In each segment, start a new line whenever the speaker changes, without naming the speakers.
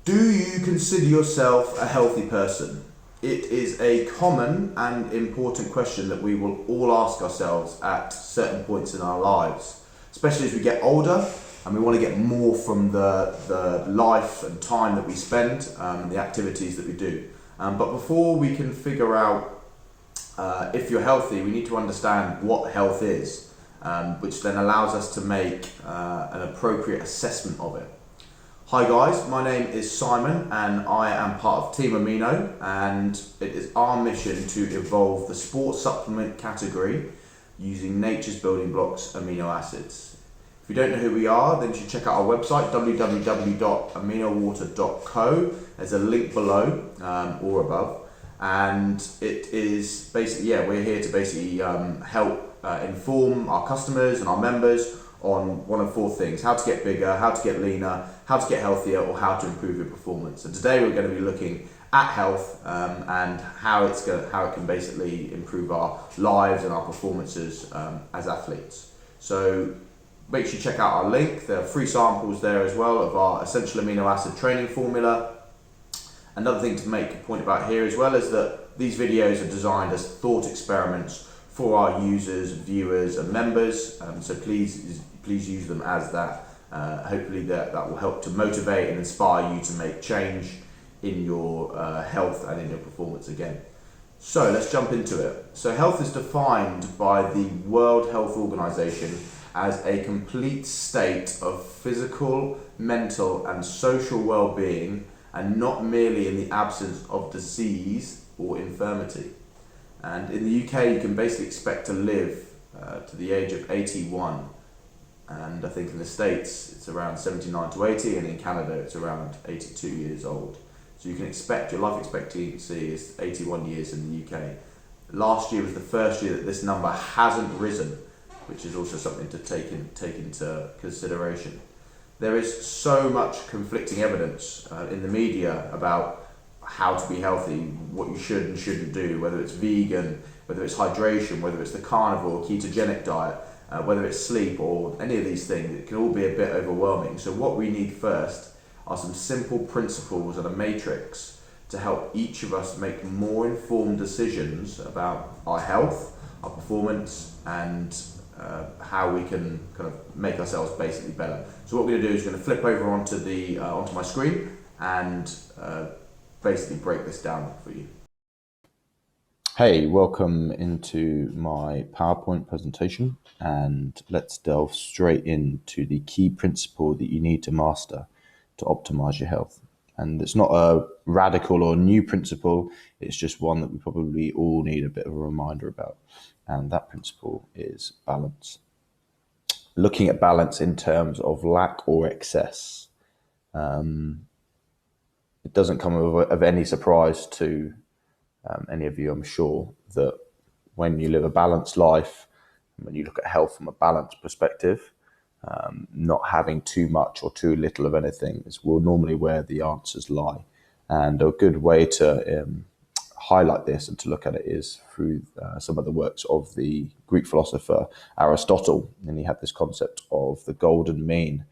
Do you consider yourself a healthy person? It is a common and important question that we will all ask ourselves at certain points in our lives, especially as we get older and we want to get more from the life and time that we spend and the activities that we do. But before we can figure out if you're healthy, we need to understand what health is, which then allows us to make an appropriate assessment of it. Hi guys, my name is Simon and I am part of Team Amino, and it is our mission to evolve the sports supplement category using nature's building blocks, amino acids. If you don't know who we are, then you should check out our website www.aminowater.co. There's a link below or above, and it is basically, we're here to basically help inform our customers and our members on one of four things: how to get bigger, how to get leaner, how to get healthier, or how to improve your performance. And today we're going to be looking at health and how it can basically improve our lives and our performances as athletes. So make sure you check out our link. There are free samples there as well of our essential amino acid training formula. Another thing to make a point about here as well is that these videos are designed as thought experiments for our users, viewers and members, so please use them as that. Hopefully that will help to motivate and inspire you to make change in your health and in your performance again. So let's jump into it. So health is defined by the World Health Organization as a complete state of physical, mental and social well-being, and not merely in the absence of disease or infirmity. And in the UK, you can basically expect to live to the age of 81. And I think in the States, it's around 79 to 80, and in Canada, it's around 82 years old. So you can expect your life expectancy is 81 years in the UK. Last year was the first year that this number hasn't risen, which is also something to take into consideration. There is so much conflicting evidence in the media about how to be healthy, what you should and shouldn't do, whether it's vegan, whether it's hydration, whether it's the carnivore ketogenic diet, whether it's sleep or any of these things. It can all be a bit overwhelming. So what we need first are some simple principles and a matrix to help each of us make more informed decisions about our health, our performance, and how we can kind of make ourselves basically better. So what we're going to do is we're going to flip over onto my screen and basically break this down for you.
Hey, welcome into my PowerPoint presentation, and let's delve straight into the key principle that you need to master to optimize your health. And it's not a radical or new principle, it's just one that we probably all need a bit of a reminder about. And that principle is balance. Looking at balance in terms of lack or excess. It doesn't come of any surprise to any of you, I'm sure, that when you live a balanced life, when you look at health from a balanced perspective, not having too much or too little of anything will normally where the answers lie. And a good way to highlight this and to look at it is through some of the works of the Greek philosopher Aristotle. And he had this concept of the golden mean.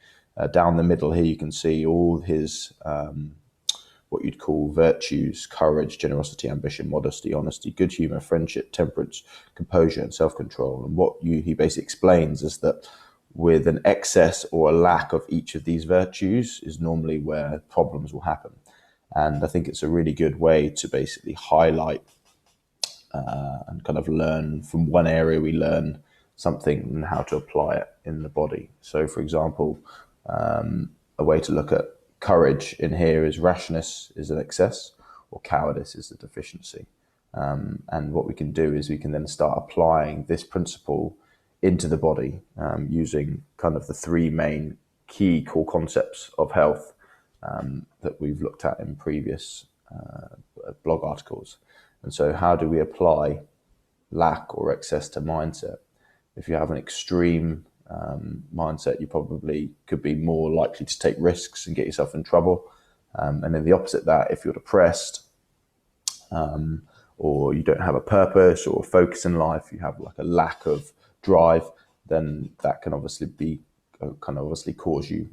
Down the middle here you can see all his what you'd call virtues: courage, generosity, ambition, modesty, honesty, good humor, friendship, temperance, composure, and self-control. And what he basically explains is that with an excess or a lack of each of these virtues is normally where problems will happen. And I think it's a really good way to basically highlight and kind of learn from one area. We learn something and how to apply it in the body. So, for example, a way to look at courage in here is rashness is an excess, or cowardice is a deficiency. And what we can do is we can then start applying this principle into the body using kind of the three main key core concepts of health that we've looked at in previous blog articles. And so how do we apply lack or excess to mindset? If you have an extreme mindset, you probably could be more likely to take risks and get yourself in trouble. And then the opposite of that, if you're depressed or you don't have a purpose or a focus in life, you have like a lack of drive, then that can obviously be kind of obviously cause you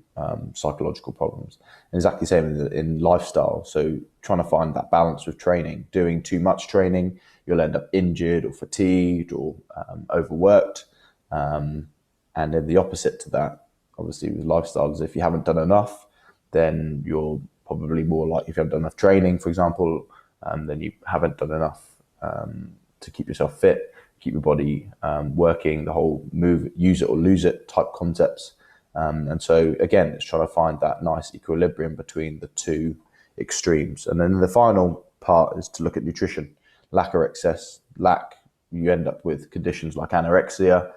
psychological problems. And exactly the same in lifestyle. So trying to find that balance with training. Doing too much training, you'll end up injured or fatigued or overworked. And then the opposite to that, obviously with lifestyle, is if you haven't done enough, then you're probably more likely, if you haven't done enough training, for example, then you haven't done enough to keep yourself fit, keep your body working, the whole move, use it or lose it type concepts. And so again, it's trying to find that nice equilibrium between the two extremes. And then the final part is to look at nutrition. Lack or excess. Lack, you end up with conditions like anorexia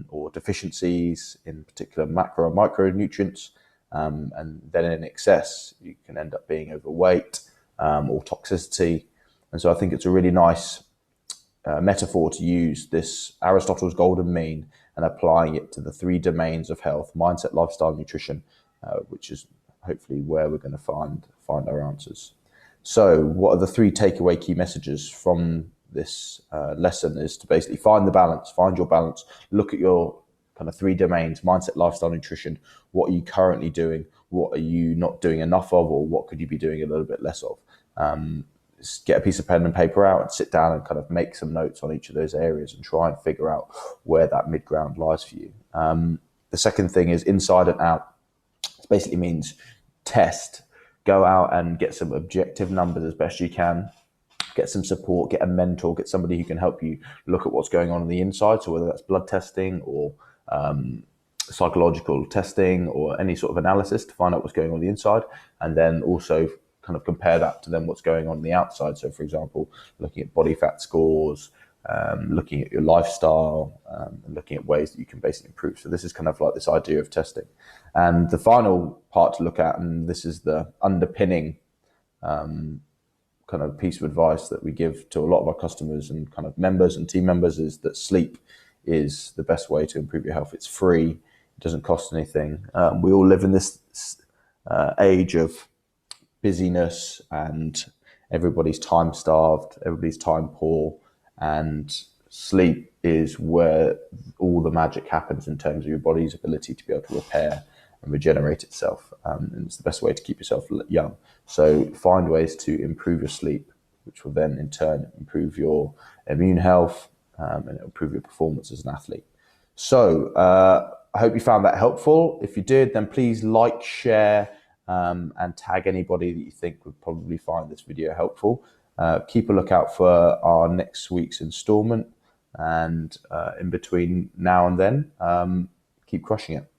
or deficiencies in particular macro and micronutrients. And then in excess, you can end up being overweight or toxicity. And so I think it's a really nice metaphor to use this Aristotle's golden mean and applying it to the three domains of health: mindset, lifestyle, nutrition, which is hopefully where we're going to find our answers. So what are the three takeaway key messages from this lesson? Is to basically find the balance, find your balance, look at your kind of three domains: mindset, lifestyle, nutrition. What are you currently doing? What are you not doing enough of, or what could you be doing a little bit less of? Get a piece of pen and paper out and sit down and kind of make some notes on each of those areas and try and figure out where that mid-ground lies for you. The second thing is inside and out. It basically means test, go out and get some objective numbers as best you can, get some support, get a mentor, get somebody who can help you look at what's going on the inside. So whether that's blood testing or psychological testing or any sort of analysis to find out what's going on the inside, and then also kind of compare that to then what's going on the outside. So for example, looking at body fat scores, looking at your lifestyle, and looking at ways that you can basically improve. So this is kind of like this idea of testing. And the final part to look at, and this is the underpinning kind of piece of advice that we give to a lot of our customers and kind of members and team members, is that sleep is the best way to improve your health. It's free. It doesn't cost anything. We all live in this age of busyness, and everybody's time starved, everybody's time poor, and sleep is where all the magic happens in terms of your body's ability to be able to repair and regenerate itself. And it's the best way to keep yourself young. So find ways to improve your sleep, which will then in turn improve your immune health and it'll improve your performance as an athlete. So I hope you found that helpful. If you did, then please like, share, and tag anybody that you think would probably find this video helpful. Keep a lookout for our next week's installment, and in between now and then, keep crushing it.